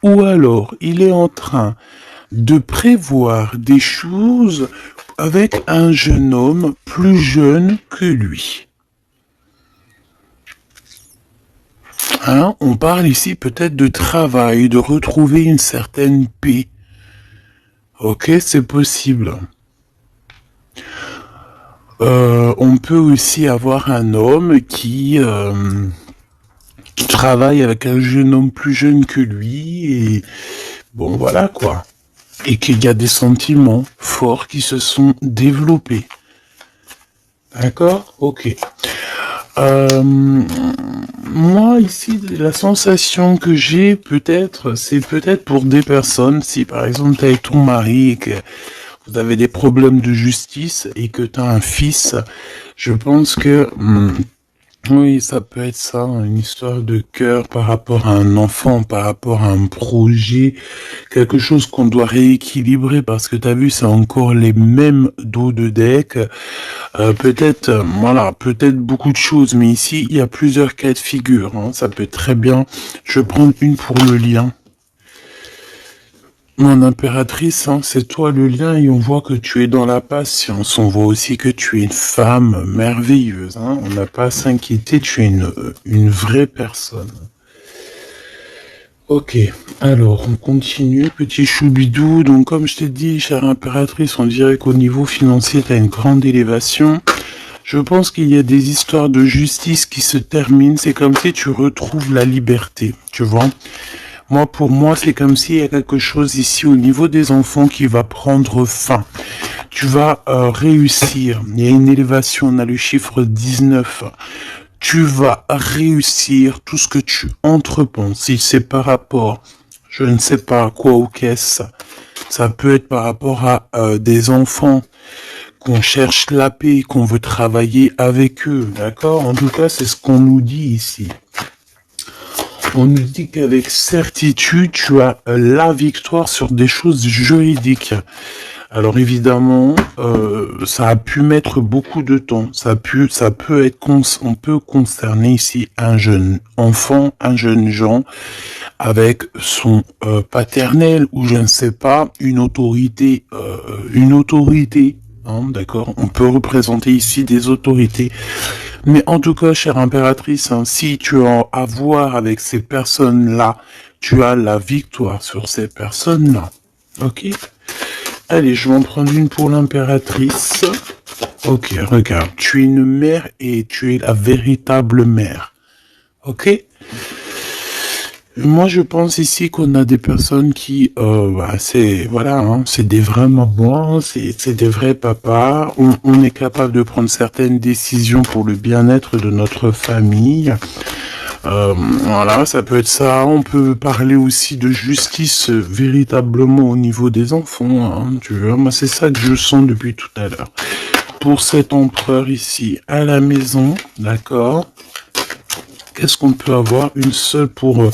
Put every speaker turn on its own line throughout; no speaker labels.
ou alors il est en train de prévoir des choses avec un jeune homme plus jeune que lui. Hein, on parle ici peut-être de travail, de retrouver une certaine paix. Ok, c'est possible. On peut aussi avoir un homme qui travaille avec un jeune homme plus jeune que lui et bon voilà quoi. Et qu'il y a des sentiments forts qui se sont développés. D'accord? Ok. Moi ici, la sensation que j'ai peut-être, c'est peut-être pour des personnes, si par exemple tu es avec ton mari et que vous avez des problèmes de justice et que tu as un fils, je pense que oui, ça peut être ça, une histoire de cœur par rapport à un enfant, par rapport à un projet, quelque chose qu'on doit rééquilibrer parce que t'as vu, c'est encore les mêmes dos de deck. Peut-être, voilà, peut-être beaucoup de choses, mais ici, il y a plusieurs cas de figure. Hein, ça peut très bien. Je vais prendre une pour le lien. Mon impératrice, hein, c'est toi le lien et on voit que tu es dans la patience. On voit aussi que tu es une femme merveilleuse. Hein, on n'a pas à s'inquiéter, tu es une vraie personne. Ok, alors on continue, petit choubidou. Donc comme je t'ai dit, chère impératrice, on dirait qu'au niveau financier, tu as une grande élévation. Je pense qu'il y a des histoires de justice qui se terminent. C'est comme si tu retrouves la liberté, tu vois. Moi, pour moi, c'est comme s'il y a quelque chose ici au niveau des enfants qui va prendre fin. Tu vas réussir. Il y a une élévation, on a le chiffre 19. Tu vas réussir tout ce que tu entreprends. Si c'est par rapport, je ne sais pas à quoi ou qu'est-ce, ça peut être par rapport à des enfants qu'on cherche la paix, qu'on veut travailler avec eux, d'accord? En tout cas, c'est ce qu'on nous dit ici. On nous dit qu'avec certitude, tu as la victoire sur des choses juridiques. Alors évidemment, ça a pu mettre beaucoup de temps. Ça peut être, on peut concerner ici un jeune enfant, un jeune Jean, avec son paternel ou je ne sais pas, une autorité. Hein, d'accord, on peut représenter ici des autorités. Mais en tout cas, chère impératrice, hein, si tu as à voir avec ces personnes-là, tu as la victoire sur ces personnes-là. Ok? Allez, je vais en prendre une pour l'impératrice. Ok, regarde, tu es une mère et tu es la véritable mère. Ok? Moi, je pense ici qu'on a des personnes qui, c'est, voilà, hein, c'est des vrais mamans, c'est des vrais papas. On est capable de prendre certaines décisions pour le bien-être de notre famille. Voilà, ça peut être ça. On peut parler aussi de justice véritablement au niveau des enfants. Hein, tu vois, moi, c'est ça que je sens depuis tout à l'heure. Pour cet empereur ici à la maison, d'accord. Qu'est-ce qu'on peut avoir? Une seule pour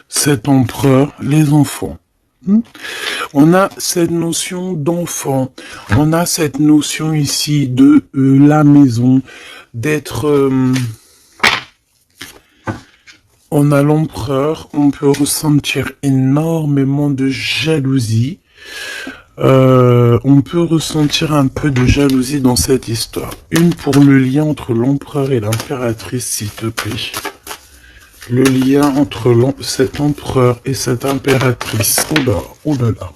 cet empereur, les enfants. On a cette notion d'enfant. On a cette notion ici de la maison, d'être... on a l'empereur, on peut ressentir énormément de jalousie. On peut ressentir un peu de jalousie dans cette histoire. Une pour le lien entre l'empereur et l'impératrice, s'il te plaît. Le lien entre cet empereur et cette impératrice. Oh là là.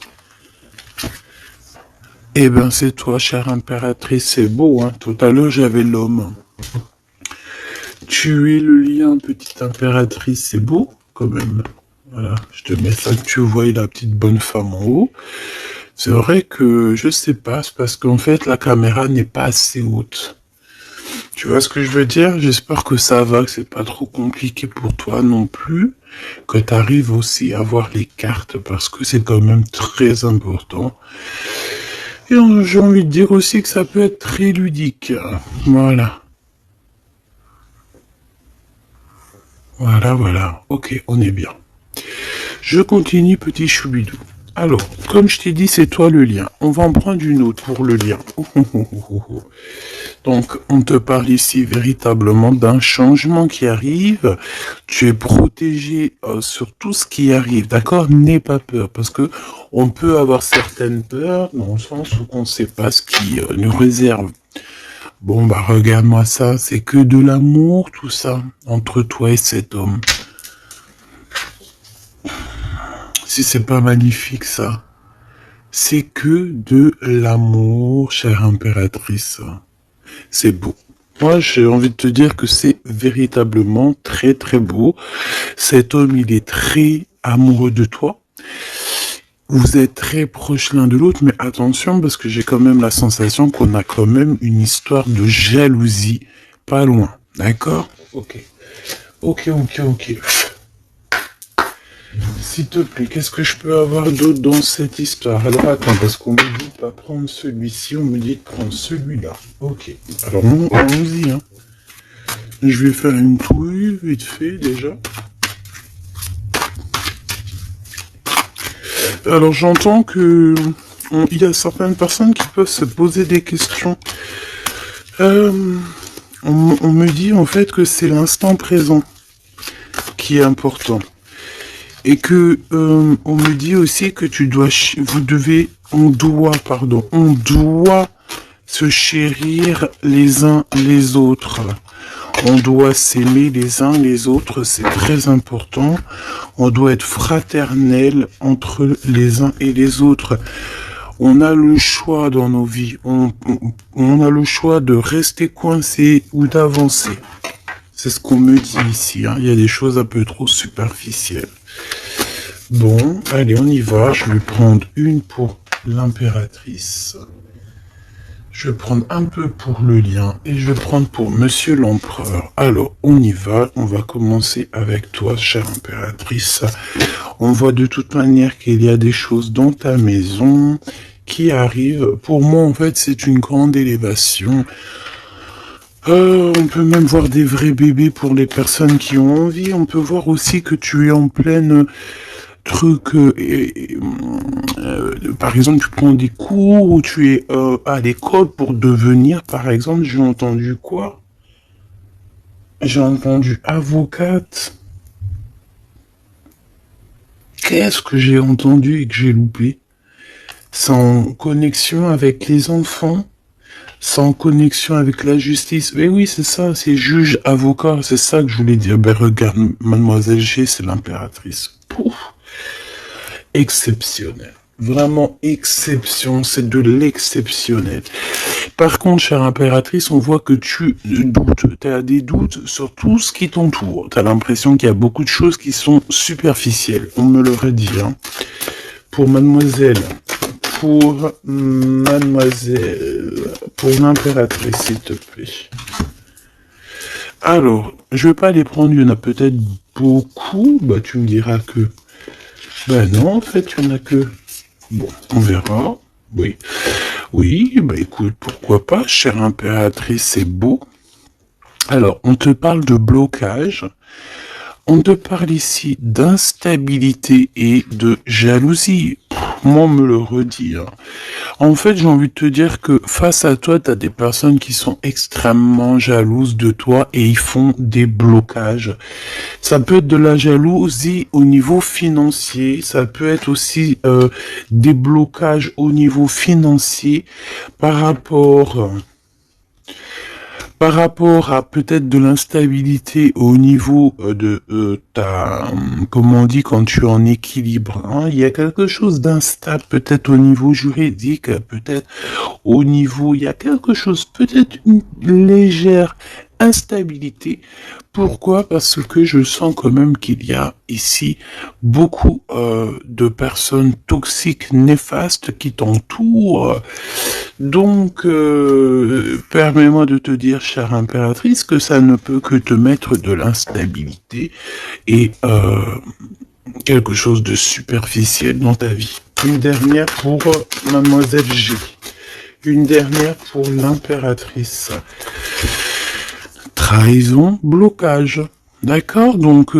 Eh ben, c'est toi, chère impératrice, c'est beau, hein. Tout à l'heure, j'avais l'homme. Tu es le lien, petite impératrice, c'est beau, quand même. Voilà, je te mets ça que tu vois la petite bonne femme en haut. C'est vrai que, je sais pas, c'est parce qu'en fait, la caméra n'est pas assez haute. Tu vois ce que je veux dire? J'espère que ça va, que c'est pas trop compliqué pour toi non plus, que tu arrives aussi à voir les cartes parce que c'est quand même très important. Et j'ai envie de dire aussi que ça peut être très ludique. Voilà. Voilà. Ok, on est bien. Je continue, petit choubidou. Alors, comme je t'ai dit, c'est toi le lien. On va en prendre une autre pour le lien. Donc, on te parle ici véritablement d'un changement qui arrive. Tu es protégé sur tout ce qui arrive, d'accord? N'aie pas peur, parce que on peut avoir certaines peurs dans le sens où on ne sait pas ce qui nous réserve. Bon, bah regarde-moi ça, c'est que de l'amour, tout ça, entre toi et cet homme. Si c'est pas magnifique, ça. C'est que de l'amour, chère impératrice. C'est beau. Moi, j'ai envie de te dire que c'est véritablement très très beau. Cet homme, il est très amoureux de toi. Vous êtes très proches l'un de l'autre, mais attention, parce que j'ai quand même la sensation qu'on a quand même une histoire de jalousie pas loin. D'accord? Ok. Ok. S'il te plaît, qu'est-ce que je peux avoir d'autre dans cette histoire? Alors attends, parce qu'on me dit de pas prendre celui-ci, on me dit de prendre celui-là. Ok. Alors allons-y, hein. Je vais faire une touille vite fait déjà. Alors j'entends que il y a certaines personnes qui peuvent se poser des questions. On me dit en fait que c'est l'instant présent qui est important. Et que on me dit aussi que on doit se chérir les uns les autres. On doit s'aimer les uns les autres, c'est très important. On doit être fraternel entre les uns et les autres. On a le choix dans nos vies. On a le choix de rester coincé ou d'avancer. C'est ce qu'on me dit ici. Hein. Il y a des choses un peu trop superficielles. Bon, allez, on y va. Je vais prendre une pour l'impératrice. Je vais prendre un peu pour le lien et je vais prendre pour Monsieur l'Empereur. Alors, on y va. On va commencer avec toi, chère impératrice. On voit de toute manière qu'il y a des choses dans ta maison qui arrivent. Pour moi, en fait, c'est une grande élévation. On peut même voir des vrais bébés pour les personnes qui ont envie. On peut voir aussi que tu es en pleine truc. Par exemple, tu prends des cours ou tu es à l'école pour devenir, par exemple, j'ai entendu quoi? J'ai entendu avocate. Qu'est-ce que j'ai entendu et que j'ai loupé? C'est en connexion avec les enfants? C'est en connexion avec la justice? Mais oui, c'est ça, c'est juge, avocat, c'est ça que je voulais dire. Ben regarde, mademoiselle G, c'est l'impératrice. Pouf. Exceptionnel. Vraiment exception, c'est de l'exceptionnel. Par contre, chère impératrice, on voit que tu doutes. Tu as des doutes sur tout ce qui t'entoure. Tu as l'impression qu'il y a beaucoup de choses qui sont superficielles. On me l'aurait dit. Hein. Pour mademoiselle, pour l'impératrice, s'il te plaît. Alors, je vais pas les prendre, il y en a peut-être beaucoup. Bah, tu me diras que... Ben non, en fait, il y en a que... Bon, on verra. Oui, bah écoute, pourquoi pas, chère impératrice, c'est beau. Alors, on te parle de blocage. On te parle ici d'instabilité et de jalousie. Moi, on me le redit. Hein. En fait, j'ai envie de te dire que face à toi, tu as des personnes qui sont extrêmement jalouses de toi et ils font des blocages. Ça peut être de la jalousie au niveau financier, ça peut être aussi des blocages au niveau financier par rapport à peut-être de l'instabilité au niveau de ta, comment on dit, quand tu es en équilibre, hein, il y a quelque chose d'instable, peut-être au niveau juridique, peut-être au niveau, il y a quelque chose, peut-être une légère instabilité. Pourquoi? Parce que je sens quand même qu'il y a ici beaucoup de personnes toxiques, néfastes qui t'entourent. Donc, permets-moi de te dire, chère impératrice, que ça ne peut que te mettre de l'instabilité et quelque chose de superficiel dans ta vie. Une dernière pour mademoiselle G. Une dernière pour l'impératrice. Trahison, blocage. D'accord? Donc,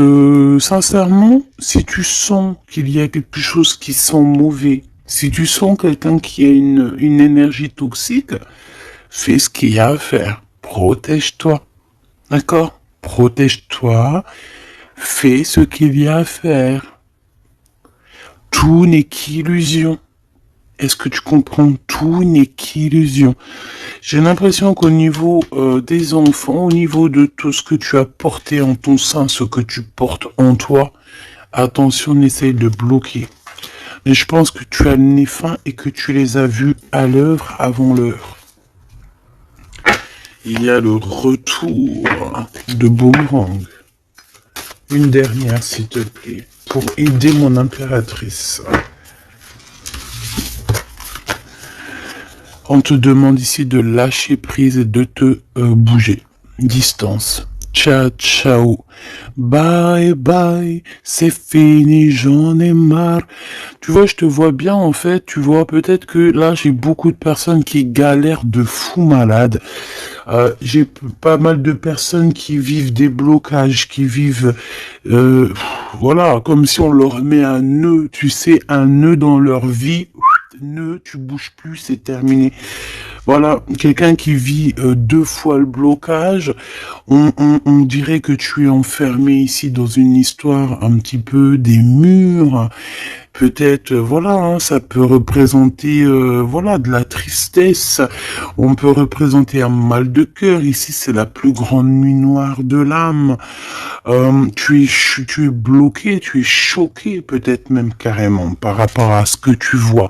sincèrement, si tu sens qu'il y a quelque chose qui sent mauvais, si tu sens quelqu'un qui a une énergie toxique, fais ce qu'il y a à faire. Protège-toi. D'accord? Protège-toi. Fais ce qu'il y a à faire. Tout n'est qu'illusion. Est-ce que tu comprends? Tout n'est qu'illusion. J'ai l'impression qu'au niveau des enfants, au niveau de tout ce que tu as porté en ton sein, ce que tu portes en toi, attention, essaye de bloquer. Mais je pense que tu as le nez fin et que tu les as vus à l'œuvre avant l'heure. Il y a le retour de Boomerang. Une dernière, s'il te plaît, pour aider mon impératrice. On te demande ici de lâcher prise et de te bouger. Distance. Ciao, ciao. Bye, bye. C'est fini, j'en ai marre. Tu vois, je te vois bien, en fait. Tu vois, peut-être que là, j'ai beaucoup de personnes qui galèrent de fou malade. J'ai pas mal de personnes qui vivent des blocages, qui vivent... voilà, comme si on leur met un nœud, tu sais, un nœud dans leur vie. Nœud, tu bouges plus, c'est terminé. Voilà, quelqu'un qui vit 2 fois le blocage, on dirait que tu es enfermé ici dans une histoire un petit peu des murs. Peut-être, voilà, hein, ça peut représenter, voilà, de la tristesse. On peut représenter un mal de cœur. Ici, c'est la plus grande nuit noire de l'âme. Tu es bloqué, tu es choqué, peut-être même carrément, par rapport à ce que tu vois.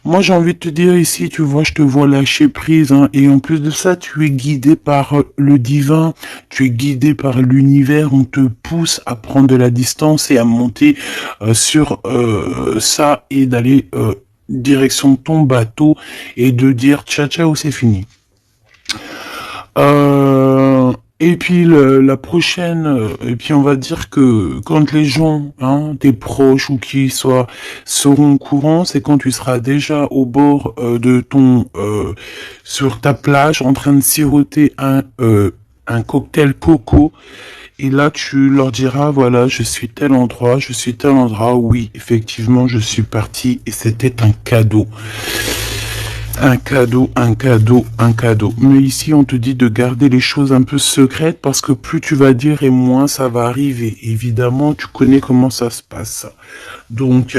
Moi, j'ai envie de te dire ici, tu vois, je te vois lâcher prise, hein, et en plus de ça, tu es guidé par le divin, tu es guidé par l'univers, on te pousse à prendre de la distance et à monter sur ça et d'aller direction ton bateau et de dire ciao ciao, c'est fini. Et puis la prochaine, et puis on va dire que quand les gens, hein, tes proches ou qui soient, seront au courant, c'est quand tu seras déjà au bord de ton, sur ta plage, en train de siroter un cocktail coco. Et là, tu leur diras, voilà, je suis tel endroit, oui, effectivement, je suis parti et c'était un cadeau. Un cadeau, un cadeau, un cadeau. Mais ici, on te dit de garder les choses un peu secrètes parce que plus tu vas dire et moins ça va arriver. Évidemment, tu connais comment ça se passe. Donc,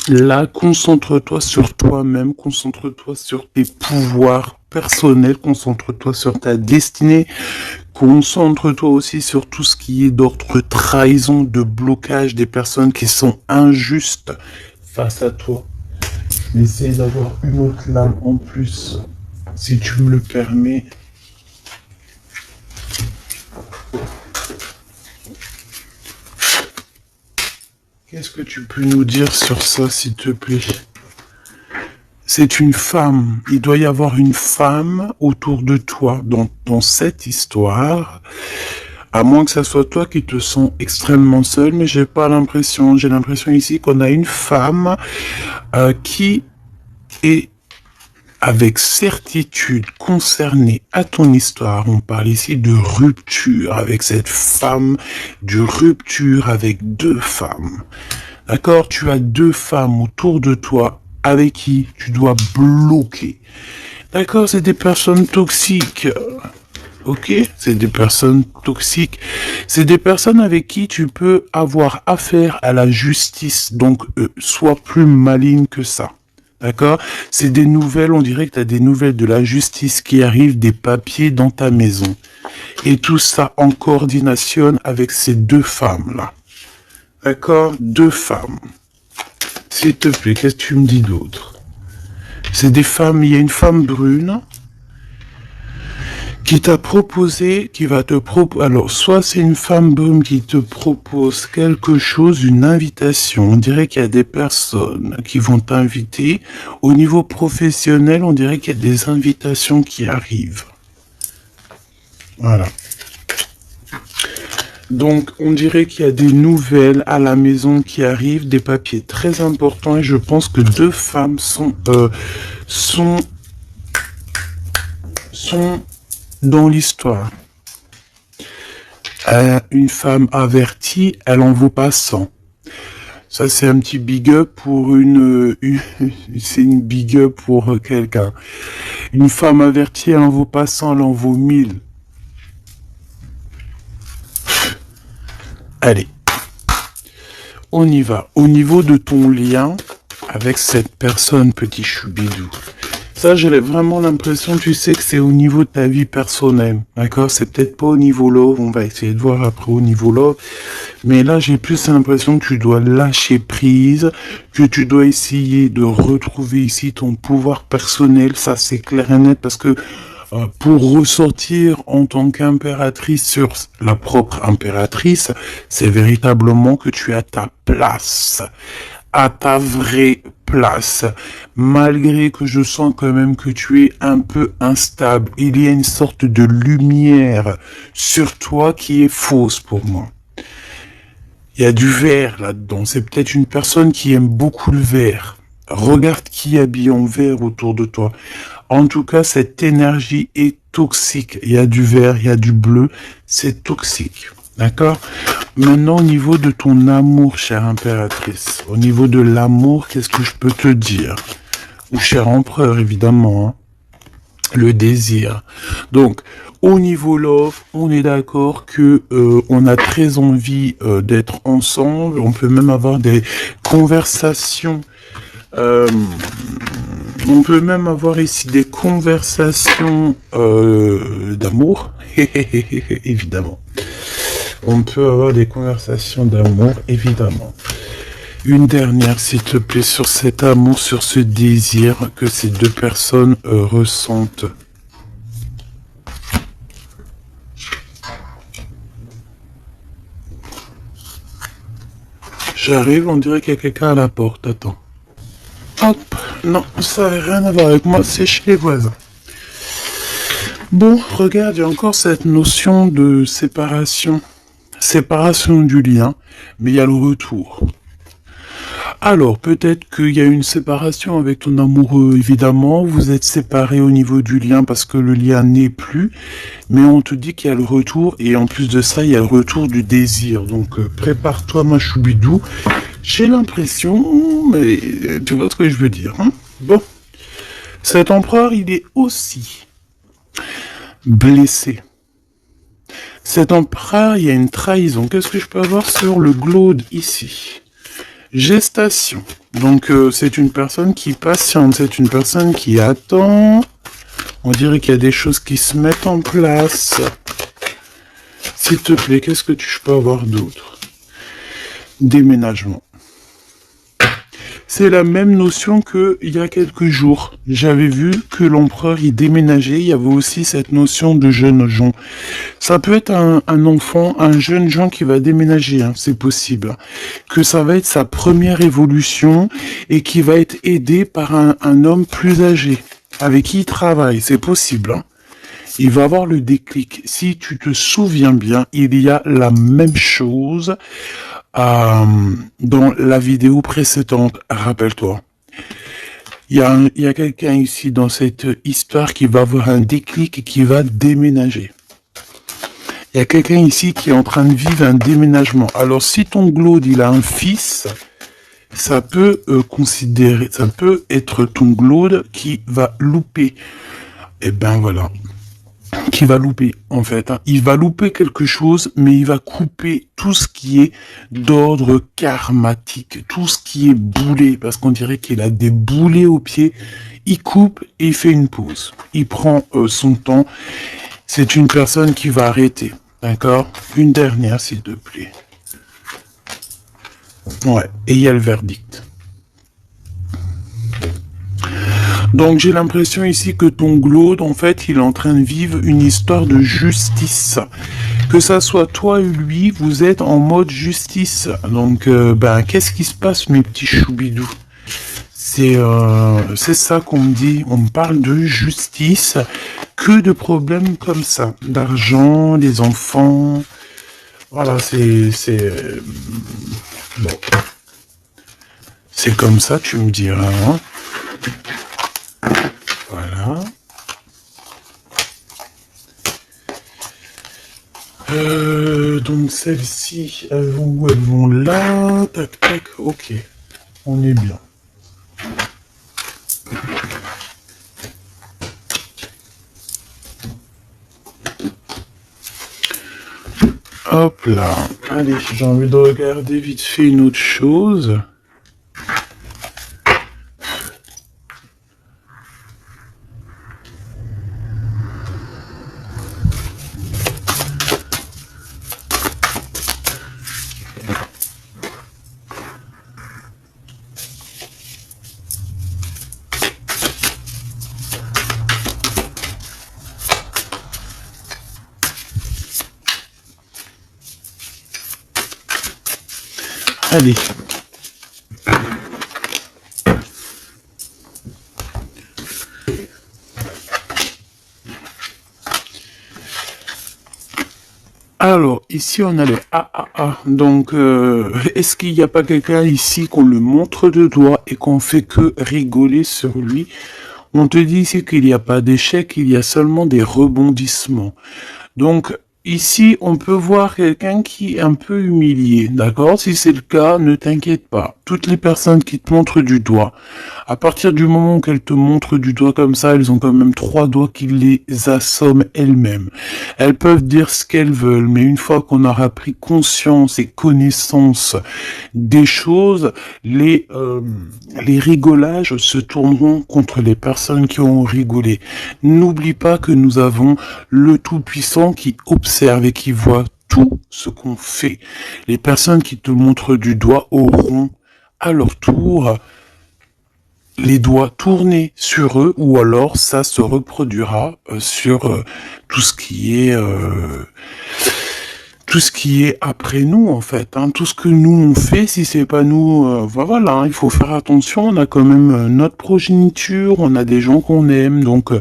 là, concentre-toi sur toi-même, concentre-toi sur tes pouvoirs personnels, concentre-toi sur ta destinée, concentre-toi aussi sur tout ce qui est d'ordre trahison, de blocage des personnes qui sont injustes face à toi. Essaye d'avoir une autre lame en plus, si tu me le permets. Qu'est-ce que tu peux nous dire sur ça, s'il te plaît? C'est une femme. Il doit y avoir une femme autour de toi dans cette histoire. À moins que ça soit toi qui te sens extrêmement seul, mais j'ai pas l'impression. J'ai l'impression ici qu'on a une femme qui est avec certitude concernée à ton histoire. On parle ici de rupture avec cette femme, de rupture avec 2 femmes. D'accord? Tu as 2 femmes autour de toi avec qui tu dois bloquer. D'accord? C'est des personnes toxiques. Ok, c'est des personnes toxiques. C'est des personnes avec qui tu peux avoir affaire à la justice. Donc, sois plus maligne que ça. D'accord? C'est des nouvelles, on dirait que tu as des nouvelles de la justice qui arrivent, des papiers dans ta maison. Et tout ça en coordination avec ces 2 femmes-là. D'accord? 2 femmes. S'il te plaît, qu'est-ce que tu me dis d'autre? C'est des femmes, il y a une femme brune qui t'a proposé, qui va te proposer, alors, soit c'est une femme brune qui te propose quelque chose, une invitation. On dirait qu'il y a des personnes qui vont t'inviter. Au niveau professionnel, on dirait qu'il y a des invitations qui arrivent. Voilà. Donc, on dirait qu'il y a des nouvelles à la maison qui arrivent, des papiers très importants, et je pense que 2 femmes sont dans l'histoire. Une femme avertie, elle en vaut pas 100. Ça, c'est un petit big up pour c'est une big up pour quelqu'un. Une femme avertie, elle en vaut pas 100, elle en vaut 1000. Allez, on y va. Au niveau de ton lien avec cette personne, petit choubidou, ça, j'ai vraiment l'impression, tu sais, que c'est au niveau de ta vie personnelle, d'accord? C'est peut-être pas au niveau love, on va essayer de voir après au niveau love, mais là, j'ai plus l'impression que tu dois lâcher prise, que tu dois essayer de retrouver ici ton pouvoir personnel, ça c'est clair et net, parce que pour ressortir en tant qu'impératrice sur la propre impératrice, c'est véritablement que tu as ta place, à ta vraie place, malgré que je sens quand même que tu es un peu instable. Il y a une sorte de lumière sur toi qui est fausse pour moi. Il y a du vert là-dedans. C'est peut-être une personne qui aime beaucoup le vert. Regarde qui habille en vert autour de toi. En tout cas, cette énergie est toxique. Il y a du vert, il y a du bleu. C'est toxique. D'accord? Maintenant, au niveau de ton amour, chère impératrice, au niveau de l'amour, qu'est-ce que je peux te dire? Ou cher empereur, évidemment, hein, le désir. Donc, au niveau love, on est d'accord que on a très envie d'être ensemble. On peut même avoir des conversations. On peut même avoir ici des conversations d'amour, évidemment. On peut avoir des conversations d'amour, évidemment. Une dernière, s'il te plaît, sur cet amour, sur ce désir que ces deux personnes ressentent. J'arrive, on dirait qu'il y a quelqu'un à la porte. Attends. Hop, non, ça n'a rien à voir avec moi, c'est chez les voisins. Bon, regarde, il y a encore cette notion de séparation. Séparation du lien, mais il y a le retour. Alors, peut-être qu'il y a une séparation avec ton amoureux, évidemment, vous êtes séparés au niveau du lien parce que le lien n'est plus, mais on te dit qu'il y a le retour, et en plus de ça, il y a le retour du désir. Donc, prépare-toi, ma choubidou. J'ai l'impression, mais tu vois ce que je veux dire, hein? Bon, cet empereur, il est aussi blessé. Cet empereur, il y a une trahison. Qu'est-ce que je peux avoir sur le glaude ici? Gestation. Donc, c'est une personne qui patiente, c'est une personne qui attend. On dirait qu'il y a des choses qui se mettent en place. S'il te plaît, qu'est-ce que je peux avoir d'autre? Déménagement. C'est la même notion que il y a quelques jours. J'avais vu que l'empereur y déménageait. Il y avait aussi cette notion de jeune gens. Ça peut être un enfant, un jeune gens qui va déménager, hein, c'est possible. Que ça va être sa première évolution et qui va être aidé par un homme plus âgé avec qui il travaille. C'est possible. Hein. Il va avoir le déclic. Si tu te souviens bien, il y a la même chose dans la vidéo précédente, rappelle-toi. Il y a quelqu'un ici dans cette histoire qui va avoir un déclic et qui va déménager. Il y a quelqu'un ici qui est en train de vivre un déménagement. Alors si ton glaude il a un fils, ça peut ça peut être ton glaude qui va louper. Et ben voilà. Qui va louper, en fait. Hein. Il va louper quelque chose, mais il va couper tout ce qui est d'ordre karmatique, tout ce qui est boulé, parce qu'on dirait qu'il a des boulets aux pieds. Il coupe et il fait une pause. Il prend son temps. C'est une personne qui va arrêter, d'accord? Une dernière, s'il te plaît. Ouais, et il y a le verdict. Donc j'ai l'impression ici que ton glaude, en fait, il est en train de vivre une histoire de justice. Que ça soit toi et lui, vous êtes en mode justice. Donc, qu'est-ce qui se passe, mes petits choubidous? C'est ça qu'on me dit. On me parle de justice. Que de problèmes comme ça. D'argent, des enfants. Voilà, bon. C'est comme ça, tu me diras, hein. Voilà. Donc celles-ci, elles vont où? Elles vont là. Tac, tac. Ok. On est bien. Hop là. Allez, j'ai envie de regarder vite fait une autre chose. Allez. Alors, ici, on a le AAA. Donc, est-ce qu'il n'y a pas quelqu'un ici qu'on le montre de doigt et qu'on fait que rigoler sur lui? On te dit ici qu'il n'y a pas d'échec, il y a seulement des rebondissements. Donc, ici, on peut voir quelqu'un qui est un peu humilié, d'accord? Si c'est le cas, ne t'inquiète pas. Toutes les personnes qui te montrent du doigt, à partir du moment qu'elles te montrent du doigt comme ça, elles ont quand même 3 doigts qui les assomment elles-mêmes. Elles peuvent dire ce qu'elles veulent, mais une fois qu'on aura pris conscience et connaissance des choses, les rigolages se tourneront contre les personnes qui ont rigolé. N'oublie pas que nous avons le Tout-Puissant qui observe et qui voit tout ce qu'on fait. Les personnes qui te montrent du doigt auront à leur tour les doigts tournés sur eux, ou alors ça se reproduira sur tout ce qui est après nous, en fait, hein. Tout ce que nous on fait, si c'est pas nous, voilà, hein, il faut faire attention. On a quand même notre progéniture, on a des gens qu'on aime, donc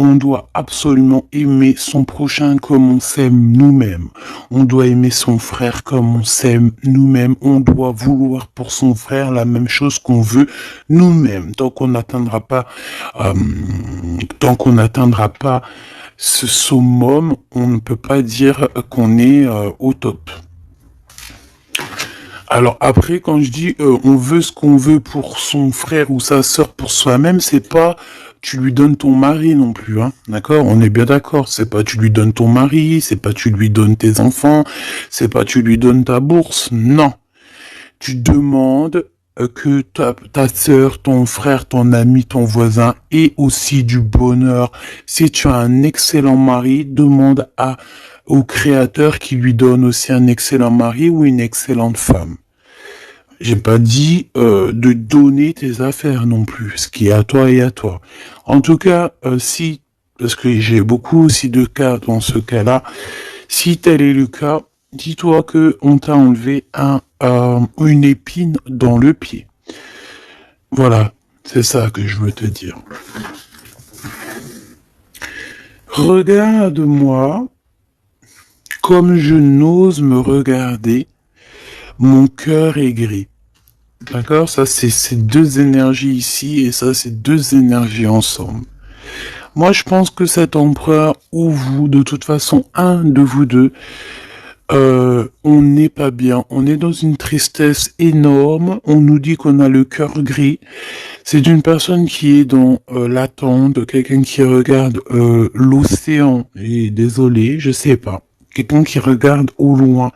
on doit absolument aimer son prochain comme on s'aime nous-mêmes. On doit aimer son frère comme on s'aime nous-mêmes. On doit vouloir pour son frère la même chose qu'on veut nous-mêmes. Tant qu'on n'atteindra pas ce summum, on ne peut pas dire qu'on est au top. Alors après, quand je dis on veut ce qu'on veut pour son frère ou sa sœur pour soi-même, c'est pas tu lui donnes ton mari non plus, hein. D'accord? On est bien d'accord. C'est pas tu lui donnes ton mari, c'est pas tu lui donnes tes enfants, c'est pas tu lui donnes ta bourse. Non. Tu demandes que ta sœur, ton frère, ton ami, ton voisin ait aussi du bonheur. Si tu as un excellent mari, demande au Créateur qui lui donne aussi un excellent mari ou une excellente femme. J'ai pas dit de donner tes affaires non plus, ce qui est à toi et à toi. En tout cas, parce que j'ai beaucoup aussi de cas dans ce cas-là, si tel est le cas, dis-toi que on t'a enlevé une épine dans le pied. Voilà, c'est ça que je veux te dire. Regarde-moi comme je n'ose me regarder, mon cœur est gris. D'accord? Ça, c'est ces deux énergies ici, et ça, c'est deux énergies ensemble. Moi, je pense que cet empereur, ou vous, de toute façon, un de vous deux, on n'est pas bien. On est dans une tristesse énorme. On nous dit qu'on a le cœur gris. C'est une personne qui est dans l'attente, quelqu'un qui regarde l'océan. Et désolé, je sais pas. Quelqu'un qui regarde au loin.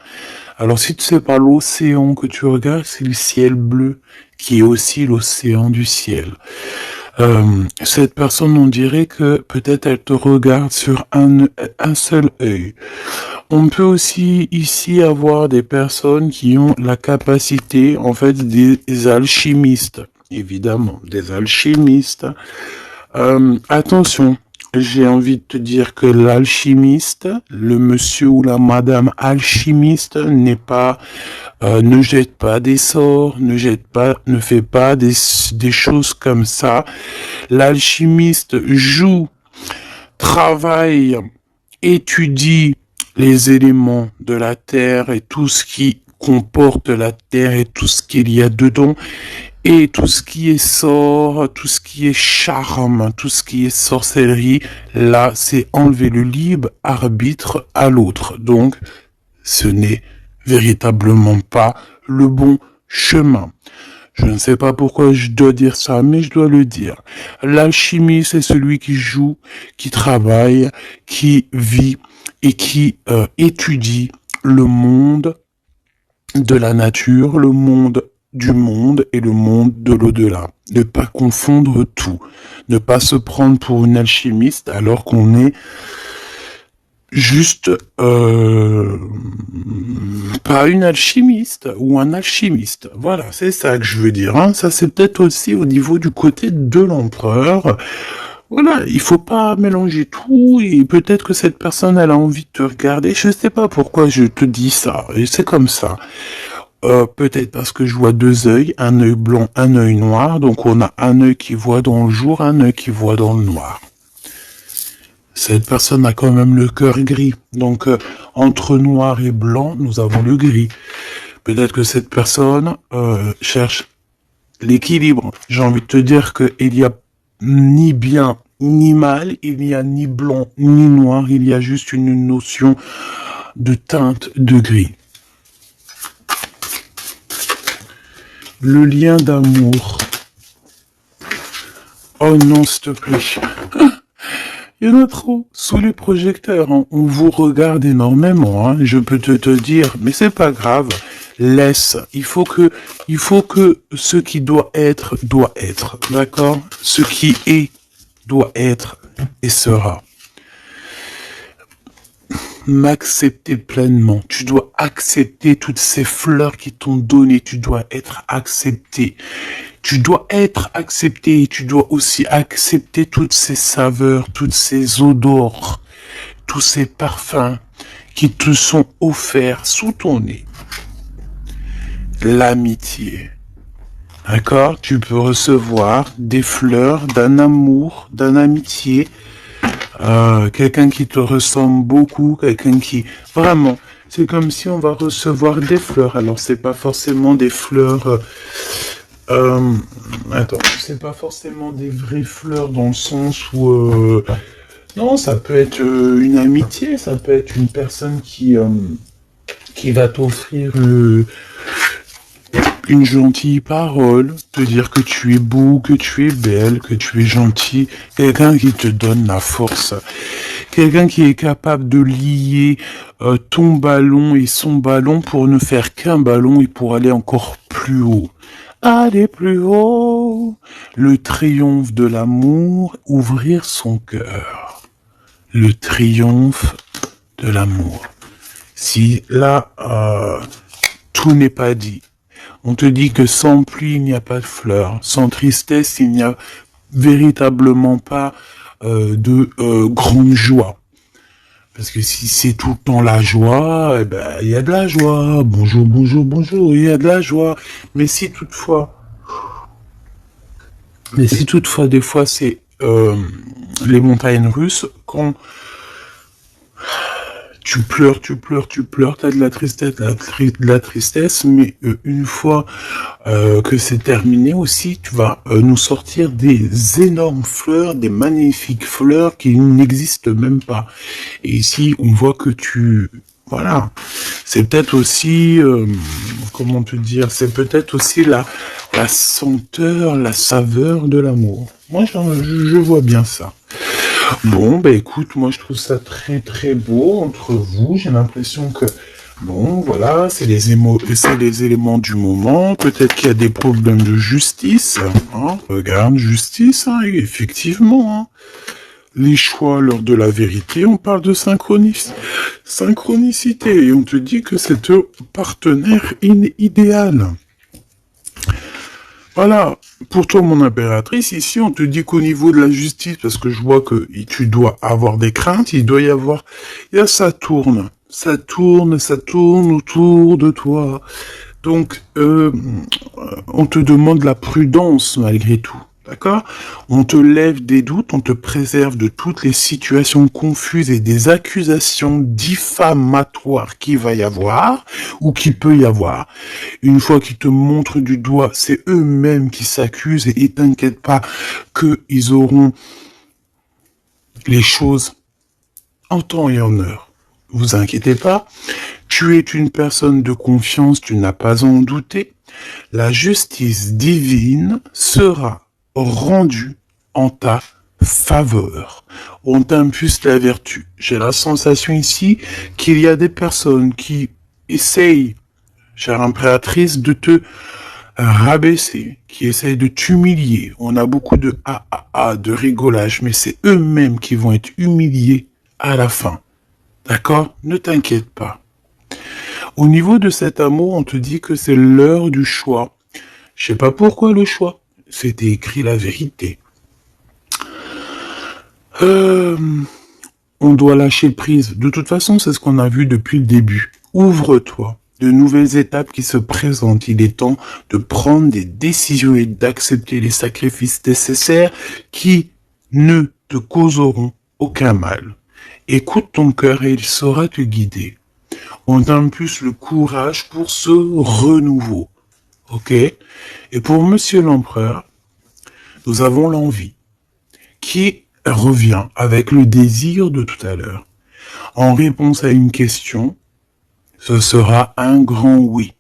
Alors si tu sais pas l'océan que tu regardes, c'est le ciel bleu qui est aussi l'océan du ciel. Cette personne, on dirait que peut-être elle te regarde sur un seul œil. On peut aussi ici avoir des personnes qui ont la capacité, en fait, des alchimistes. Évidemment, des alchimistes. Attention, j'ai envie de te dire que l'alchimiste, le monsieur ou la madame alchimiste n'est pas, ne jette pas des sorts, ne fait pas des choses comme ça. L'alchimiste joue, travaille, étudie les éléments de la terre et tout ce qui comporte la terre et tout ce qu'il y a dedans. Et tout ce qui est sort, tout ce qui est charme, tout ce qui est sorcellerie, là, c'est enlever le libre arbitre à l'autre. Donc, ce n'est véritablement pas le bon chemin. Je ne sais pas pourquoi je dois dire ça, mais je dois le dire. L'alchimie, c'est celui qui joue, qui travaille, qui vit et qui étudie le monde de la nature, le monde du monde et le monde de l'au-delà. Ne pas confondre tout. Ne pas se prendre pour une alchimiste alors qu'on est juste pas une alchimiste ou un alchimiste. Voilà, c'est ça que je veux dire. Hein. Ça, c'est peut-être aussi au niveau du côté de l'empereur. Voilà, il faut pas mélanger tout et peut-être que cette personne elle a envie de te regarder. Je sais pas pourquoi je te dis ça. Et c'est comme ça. Peut-être parce que je vois deux œils, un œil blanc, un œil noir. Donc on a un œil qui voit dans le jour, un œil qui voit dans le noir. Cette personne a quand même le cœur gris. Donc, entre noir et blanc, nous avons le gris. Peut-être que cette personne cherche l'équilibre. J'ai envie de te dire qu'il y a ni bien ni mal, il n'y a ni blanc ni noir, il y a juste une notion de teinte de gris. Le lien d'amour. Oh non, s'il te plaît. Il y en a trop sous les projecteurs. Hein. On vous regarde énormément. Hein. Je peux te dire, mais c'est pas grave. Laisse. Il faut que ce qui doit être, d'accord? Ce qui est, doit être et sera. M'accepter pleinement. Tu dois accepter toutes ces fleurs qui t'ont donné. Tu dois être accepté. Tu dois être accepté. Tu dois aussi accepter toutes ces saveurs, toutes ces odeurs, tous ces parfums qui te sont offerts sous ton nez. L'amitié. D'accord? Tu peux recevoir des fleurs d'un amour, d'un amitié, quelqu'un qui te ressemble beaucoup, quelqu'un qui... Vraiment, c'est comme si on va recevoir des fleurs. Alors, c'est pas forcément des fleurs... c'est pas forcément des vraies fleurs dans le sens où... non, ça peut être une amitié, ça peut être une personne qui va t'offrir une gentille parole, te dire que tu es beau, que tu es belle, que tu es gentil, quelqu'un qui te donne la force, quelqu'un qui est capable de lier ton ballon et son ballon pour ne faire qu'un ballon et pour aller encore plus haut. Aller plus haut, le triomphe de l'amour, ouvrir son cœur. Le triomphe de l'amour. Si là, tout n'est pas dit. On te dit que sans pluie, il n'y a pas de fleurs. Sans tristesse, il n'y a véritablement pas de grande joie. Parce que si c'est tout le temps la joie, eh ben, il y a de la joie. Bonjour, bonjour, bonjour, il y a de la joie. Mais si toutefois, des fois, c'est les montagnes russes, quand tu pleures, t'as de la tristesse, mais une fois que c'est terminé aussi, tu vas nous sortir des énormes fleurs, des magnifiques fleurs qui n'existent même pas. Et ici, on voit que voilà, c'est peut-être aussi, comment te dire, c'est peut-être aussi la senteur, la saveur de l'amour. Moi, je vois bien ça. Bon, bah écoute, moi je trouve ça très très beau entre vous. J'ai l'impression que, bon, voilà, c'est les éléments du moment. Peut-être qu'il y a des problèmes de justice. Hein. Regarde, justice, hein, effectivement. Hein. Les choix lors de la vérité, on parle de synchronicité. Et on te dit que c'est un partenaire idéal. Voilà, pour toi mon impératrice, ici on te dit qu'au niveau de la justice, parce que je vois que tu dois avoir des craintes, il y a ça tourne autour de toi. Donc, on te demande la prudence malgré tout. D'accord? On te lève des doutes, on te préserve de toutes les situations confuses et des accusations diffamatoires qu'il va y avoir ou qu'il peut y avoir. Une fois qu'ils te montrent du doigt, c'est eux-mêmes qui s'accusent et t'inquiète pas qu'ils auront les choses en temps et en heure. Vous inquiétez pas. Tu es une personne de confiance, tu n'as pas à en douter. La justice divine sera rendu en ta faveur. On t'impulse la vertu. J'ai la sensation ici qu'il y a des personnes qui essayent, chère impératrice, de te rabaisser, qui essayent de t'humilier. On a beaucoup de de rigolage, mais c'est eux-mêmes qui vont être humiliés à la fin. D'accord? Ne t'inquiète pas. Au niveau de cet amour, on te dit que c'est l'heure du choix. Je sais pas pourquoi le choix. C'était écrit la vérité. On doit lâcher prise. De toute façon, c'est ce qu'on a vu depuis le début. Ouvre-toi. De nouvelles étapes qui se présentent. Il est temps de prendre des décisions et d'accepter les sacrifices nécessaires qui ne te causeront aucun mal. Écoute ton cœur et il saura te guider. On t'impulse le courage pour ce renouveau. Ok? Et pour Monsieur l'Empereur, nous avons l'envie qui revient avec le désir de tout à l'heure. En réponse à une question, ce sera un grand oui.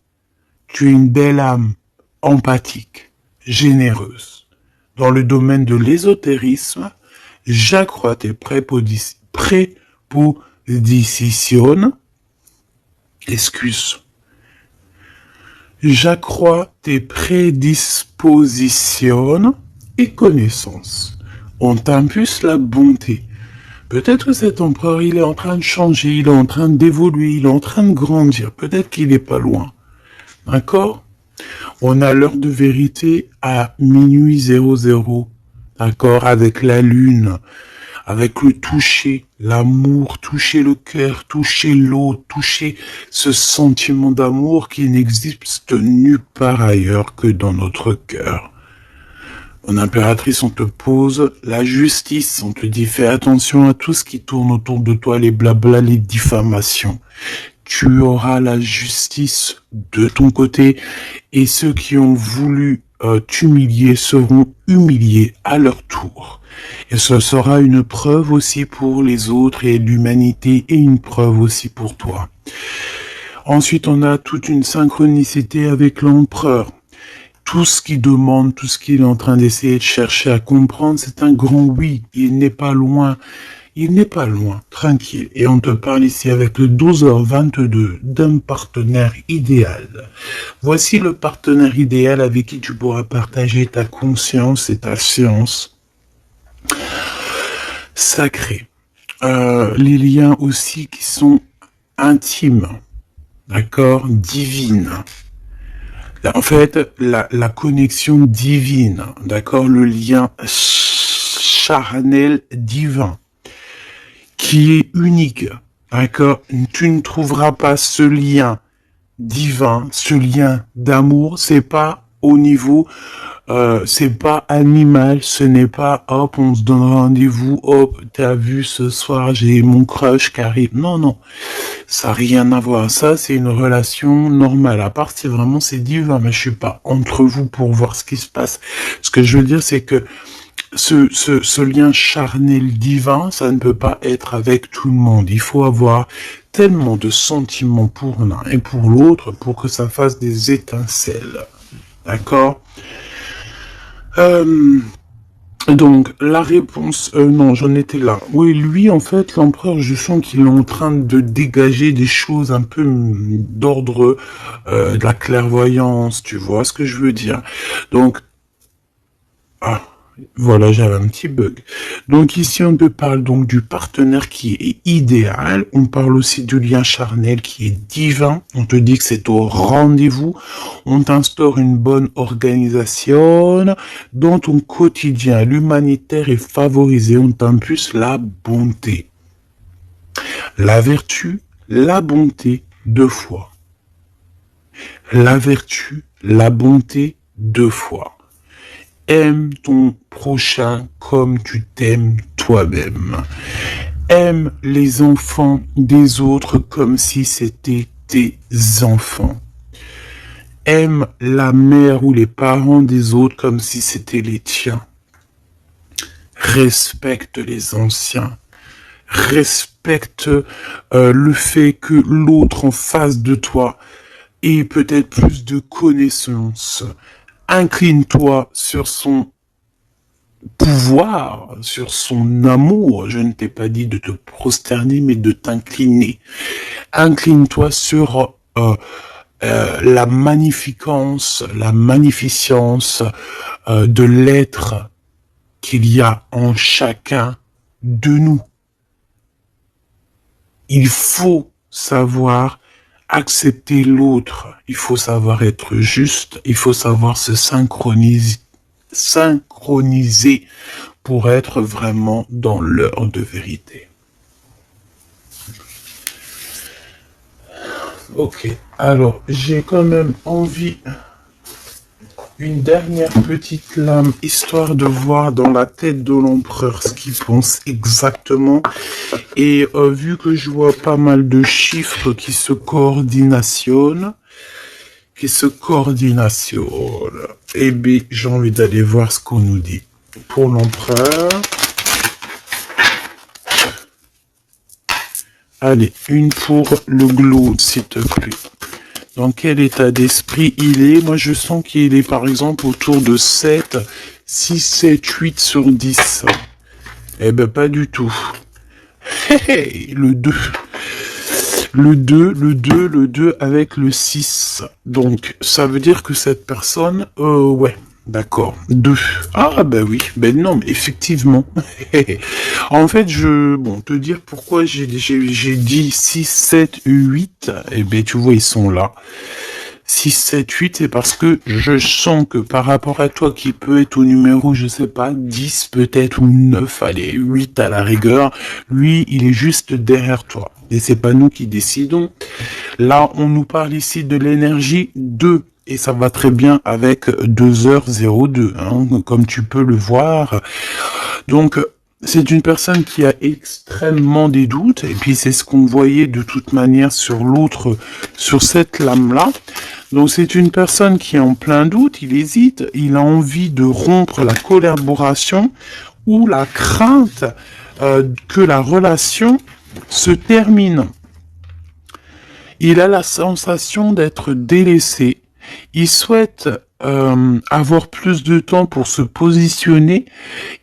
Tu es une belle âme, empathique, généreuse. Dans le domaine de l'ésotérisme, j'accrois tes prépositions, j'accrois tes prédispositions et connaissances. On t'impulse la bonté. Peut-être que cet empereur, il est en train de changer, il est en train d'évoluer, il est en train de grandir. Peut-être qu'il n'est pas loin. D'accord? On a l'heure de vérité à minuit 00. D'accord? Avec la lune, avec le toucher, l'amour, toucher le cœur, toucher l'eau, toucher ce sentiment d'amour qui n'existe nulle part ailleurs que dans notre cœur. Mon impératrice, on te pose la justice, on te dit fais attention à tout ce qui tourne autour de toi, les blabla, les diffamations. Tu auras la justice de ton côté et ceux qui ont voulu t'humilier seront humiliés à leur tour. Et ce sera une preuve aussi pour les autres et l'humanité et une preuve aussi pour toi. Ensuite, on a toute une synchronicité avec l'empereur. Tout ce qu'il demande, tout ce qu'il est en train d'essayer de chercher à comprendre, c'est un grand oui. Il n'est pas loin. Il n'est pas loin. Tranquille. Et on te parle ici avec le 12h22 d'un partenaire idéal. Voici le partenaire idéal avec qui tu pourras partager ta conscience et ta science sacrée. Les liens aussi qui sont intimes. D'accord? Divines. En fait, la connexion divine, d'accord, le lien charnel divin, qui est unique, d'accord, tu ne trouveras pas ce lien divin, ce lien d'amour, c'est pas au niveau, c'est pas animal, ce n'est pas hop, on se donne rendez-vous, hop, t'as vu ce soir, j'ai mon crush qui arrive. Non, non, ça n'a rien à voir. Ça, c'est une relation normale. À part si vraiment c'est divin, mais je suis pas entre vous pour voir ce qui se passe. Ce que je veux dire, c'est que ce lien charnel divin, ça ne peut pas être avec tout le monde. Il faut avoir tellement de sentiments pour l'un et pour l'autre pour que ça fasse des étincelles. D'accord? Donc, la réponse... non, j'en étais là. Oui, lui, en fait, l'empereur, je sens qu'il est en train de dégager des choses un peu d'ordre de la clairvoyance, tu vois ce que je veux dire. Donc, voilà, j'avais un petit bug. Donc ici, on te parle donc du partenaire qui est idéal. On parle aussi du lien charnel qui est divin. On te dit que c'est au rendez-vous. On t'instaure une bonne organisation. Dans ton quotidien, l'humanitaire est favorisé. On t'impulse la bonté. La vertu, la bonté, 2 fois. La vertu, la bonté, 2 fois. Aime ton prochain comme tu t'aimes toi-même. Aime les enfants des autres comme si c'était tes enfants. Aime la mère ou les parents des autres comme si c'était les tiens. Respecte les anciens. Respecte le fait que l'autre en face de toi ait peut-être plus de connaissances. Incline-toi sur son pouvoir, sur son amour. Je ne t'ai pas dit de te prosterner, mais de t'incliner. Incline-toi sur la magnificence, la magnificence de l'être qu'il y a en chacun de nous. Il faut savoir accepter l'autre, il faut savoir être juste, il faut savoir se synchroniser pour être vraiment dans l'heure de vérité. Ok, alors j'ai quand même envie une dernière petite lame, histoire de voir dans la tête de l'empereur ce qu'il pense exactement. Et vu que je vois pas mal de chiffres qui se coordinationnent, eh bien, j'ai envie d'aller voir ce qu'on nous dit. Pour l'empereur, allez, une pour le globe, s'il te plaît. Dans quel état d'esprit il est? Moi, je sens qu'il est, par exemple, autour de 7, 6, 7, 8 sur 10. Eh ben, pas du tout. Hey, le 2. Le 2 avec le 6. Donc, ça veut dire que cette personne, ouais. D'accord. 2. Ah, ben oui. Ben non, mais effectivement. En fait, te dire pourquoi j'ai dit 6, 7, 8, eh ben, tu vois, ils sont là. 6, 7, 8, c'est parce que je sens que par rapport à toi qui peut être au numéro, je sais pas, 10 peut-être ou 9, allez, 8 à la rigueur, lui, il est juste derrière toi. Et c'est pas nous qui décidons. Là, on nous parle ici de l'énergie 2. Et ça va très bien avec 2h02, hein, comme tu peux le voir. Donc, c'est une personne qui a extrêmement des doutes, et puis c'est ce qu'on voyait de toute manière sur l'autre, sur cette lame-là. Donc c'est une personne qui est en plein doute, il hésite, il a envie de rompre la collaboration ou la crainte que la relation se termine. Il a la sensation d'être délaissé. Il souhaite avoir plus de temps pour se positionner.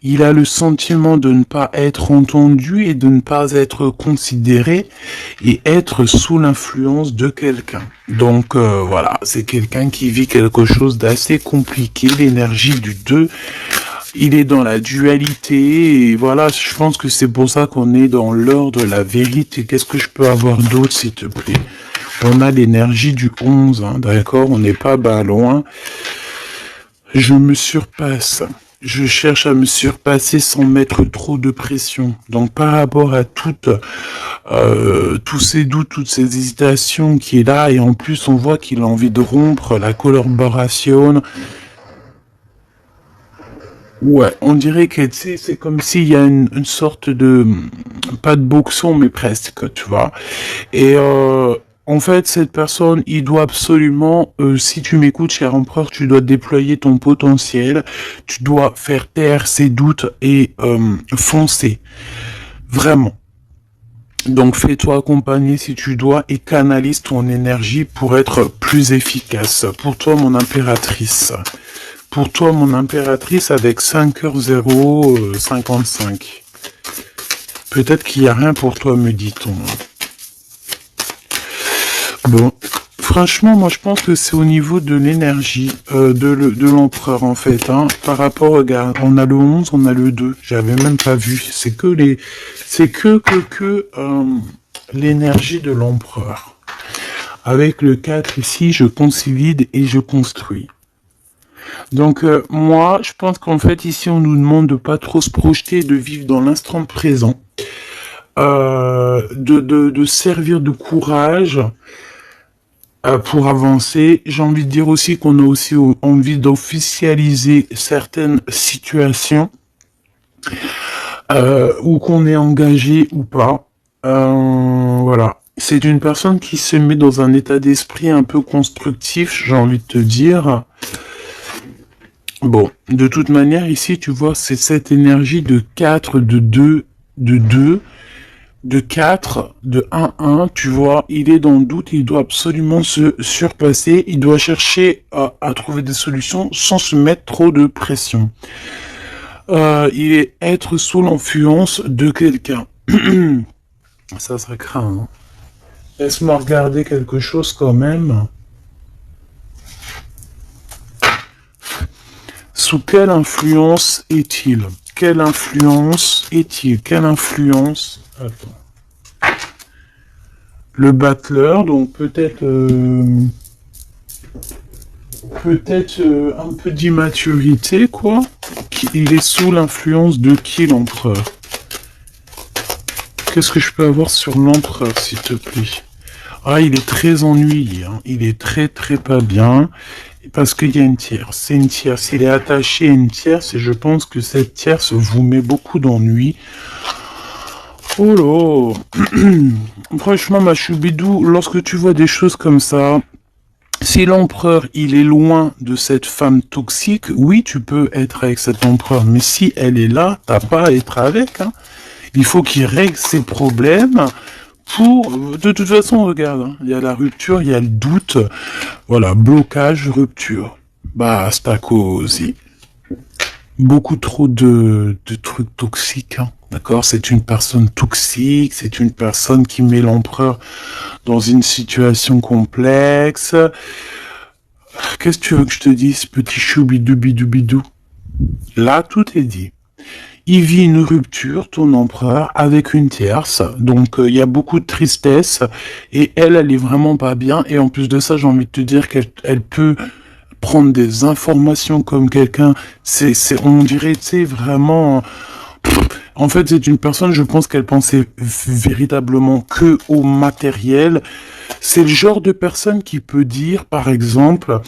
Il a le sentiment de ne pas être entendu et de ne pas être considéré et être sous l'influence de quelqu'un. Donc voilà, c'est quelqu'un qui vit quelque chose d'assez compliqué. L'énergie du 2, il est dans la dualité et voilà, je pense que c'est pour ça qu'on est dans l'heure de la vérité. Qu'est-ce que je peux avoir d'autre, s'il te plaît? On a l'énergie du 11, hein, d'accord? On n'est pas loin. Je me surpasse. Je cherche à me surpasser sans mettre trop de pression. Donc par rapport à tous ces doutes, toutes ces hésitations qui est là, et en plus on voit qu'il a envie de rompre la collaboration. Ouais, on dirait que c'est comme s'il y a une sorte de, pas de boxon, mais presque, tu vois. Et en fait, cette personne, il doit absolument, si tu m'écoutes, cher empereur, tu dois déployer ton potentiel, tu dois faire taire ses doutes et foncer. Vraiment. Donc fais-toi accompagner si tu dois et canalise ton énergie pour être plus efficace. Pour toi, mon impératrice. Pour toi, mon impératrice, avec 5h055. Peut-être qu'il n'y a rien pour toi, me dit-on. Bon, franchement, moi je pense que c'est au niveau de l'énergie de l'empereur en fait. Hein. Par rapport, regarde, on a le 11, on a le 2. J'avais même pas vu. C'est que l'énergie de l'empereur. Avec le 4 ici, je consolide et je construis. Donc moi, je pense qu'en fait ici, on nous demande de pas trop se projeter, de vivre dans l'instant présent, de servir de courage. Pour avancer, j'ai envie de dire aussi qu'on a aussi envie d'officialiser certaines situations où qu'on est engagé ou pas. Voilà. C'est une personne qui se met dans un état d'esprit un peu constructif, j'ai envie de te dire. Bon, de toute manière, ici, tu vois, c'est cette énergie de 4, de 2, de 2, de 4, de 1, tu vois, il est dans le doute, il doit absolument se surpasser, il doit chercher à trouver des solutions sans se mettre trop de pression. Il est être sous l'influence de quelqu'un. Ça craint, hein. Laisse-moi regarder quelque chose quand même. Sous quelle influence est-il? Quelle influence est-il? Quelle influence? Attends. Le battleur, donc peut-être un peu d'immaturité, quoi. Il est sous l'influence de qui, l'empereur? Qu'est-ce que je peux avoir sur l'empereur, s'il te plaît? Ah, il est très ennuyé, hein. Il est très très pas bien. Parce qu'il y a une tierce. C'est une tierce. Il est attaché à une tierce et je pense que cette tierce vous met beaucoup d'ennui. Oh là. Franchement, ma choubidou, lorsque tu vois des choses comme ça, si l'empereur, il est loin de cette femme toxique, oui, tu peux être avec cet empereur. Mais si elle est là, t'as pas à être avec, hein. Il faut qu'il règle ses problèmes pour... De toute façon, regarde, hein, il y a la rupture, il y a le doute. Voilà, blocage, rupture. Basta così. Beaucoup trop de trucs toxiques, hein. D'accord? C'est une personne toxique, c'est une personne qui met l'empereur dans une situation complexe. Qu'est-ce que tu veux que je te dise, petit choubidou bidou bidou? Là, tout est dit. Il vit une rupture, ton empereur, avec une tierce. Donc, il y a beaucoup de tristesse. Et elle est vraiment pas bien. Et en plus de ça, j'ai envie de te dire qu'elle peut prendre des informations comme quelqu'un. On dirait, tu sais, vraiment... En fait, c'est une personne, je pense qu'elle pensait véritablement que au matériel. C'est le genre de personne qui peut dire, par exemple...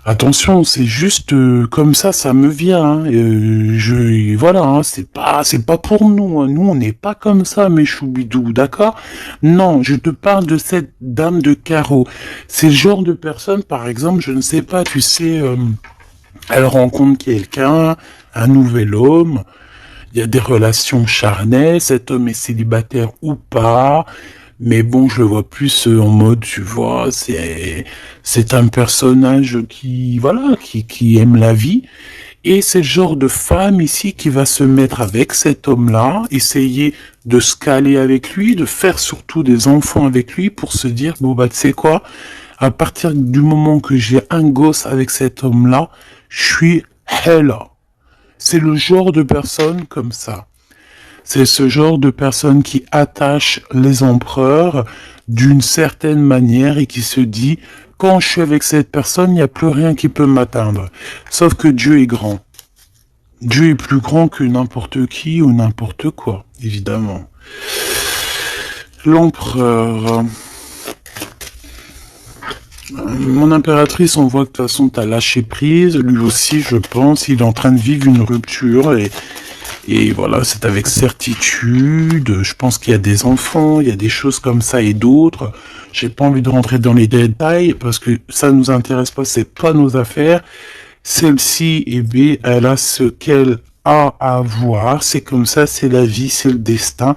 Attention, c'est juste comme ça me vient. Hein. Voilà, hein, c'est pas pour nous. Hein. Nous, on n'est pas comme ça, mes choubidous, d'accord? Non, je te parle de cette dame de carreau. C'est le genre de personne, par exemple, je ne sais pas, tu sais, elle rencontre quelqu'un, un nouvel homme. Il y a des relations charnelles. Cet homme est célibataire ou pas. Mais bon, je le vois plus en mode, tu vois, c'est un personnage qui aime la vie. Et c'est le genre de femme ici qui va se mettre avec cet homme-là, essayer de se caler avec lui, de faire surtout des enfants avec lui pour se dire, bon bah tu sais quoi, à partir du moment que j'ai un gosse avec cet homme-là, je suis hella. C'est le genre de personne comme ça. C'est ce genre de personne qui attache les empereurs d'une certaine manière et qui se dit, quand je suis avec cette personne, il n'y a plus rien qui peut m'atteindre. Sauf que Dieu est grand. Dieu est plus grand que n'importe qui ou n'importe quoi, évidemment. L'empereur. Mon impératrice, on voit que de toute façon, t'as lâché prise. Lui aussi, je pense, il est en train de vivre une rupture et voilà, c'est avec certitude. Je pense qu'il y a des enfants, il y a des choses comme ça et d'autres. J'ai pas envie de rentrer dans les détails parce que ça nous intéresse pas, c'est pas nos affaires. Celle-ci, eh bien, elle a ce qu'elle a à voir. C'est comme ça, c'est la vie, c'est le destin.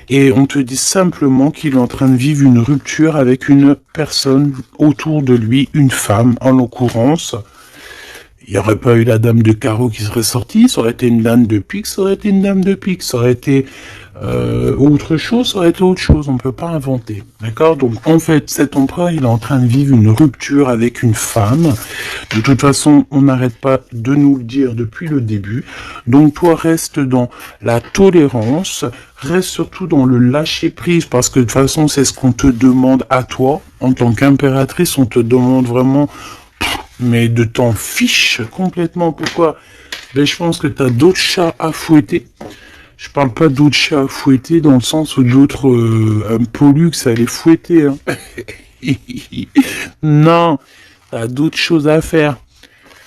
Et on te dit simplement qu'il est en train de vivre une rupture avec une personne autour de lui, une femme en l'occurrence. Il n'y aurait pas eu la dame de carreau qui serait sortie, ça aurait été une dame de pique, ça aurait été une dame de pique, ça aurait été autre chose, ça aurait été autre chose, on ne peut pas inventer. D'accord? Donc en fait, cet empereur, il est en train de vivre une rupture avec une femme. De toute façon, on n'arrête pas de nous le dire depuis le début. Donc toi, reste dans la tolérance, reste surtout dans le lâcher-prise, parce que de toute façon, c'est ce qu'on te demande à toi. En tant qu'impératrice, on te demande vraiment... mais de t'en fiche complètement. Pourquoi? Ben, je pense que t'as d'autres chats à fouetter. Je parle pas d'autres chats à fouetter dans le sens où d'autres pollux à les fouetter. Hein. Non, t'as d'autres choses à faire.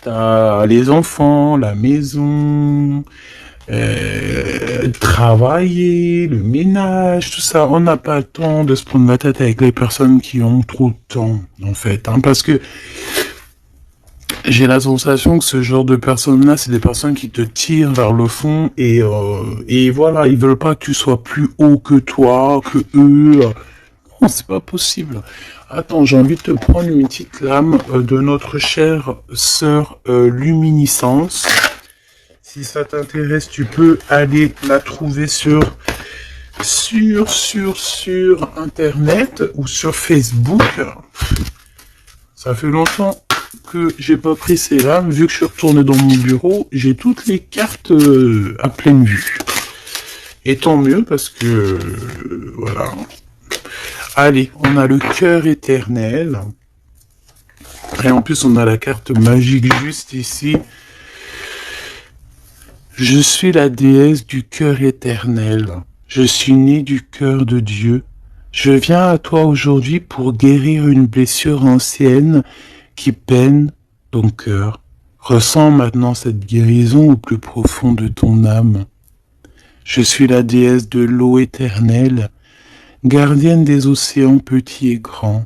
T'as les enfants, la maison, travailler, le ménage, tout ça. On n'a pas le temps de se prendre la tête avec les personnes qui ont trop de temps, en fait. Hein, parce que j'ai la sensation que ce genre de personnes-là, c'est des personnes qui te tirent vers le fond et voilà, ils veulent pas que tu sois plus haut que toi, que eux. Non, c'est pas possible. Attends, j'ai envie de te prendre une petite lame de notre chère sœur Luminiscence. Si ça t'intéresse, tu peux aller la trouver sur Internet ou sur Facebook. Ça fait longtemps que j'ai pas pris ces lames. Vu que je suis retourné dans mon bureau, j'ai toutes les cartes à pleine vue. Et tant mieux parce que voilà. Allez, on a le cœur éternel. Et en plus, on a la carte magique juste ici. Je suis la déesse du cœur éternel. Je suis née du cœur de Dieu. Je viens à toi aujourd'hui pour guérir une blessure ancienne qui peine ton cœur. Ressens maintenant cette guérison au plus profond de ton âme. Je suis la déesse de l'eau éternelle, gardienne des océans petits et grands.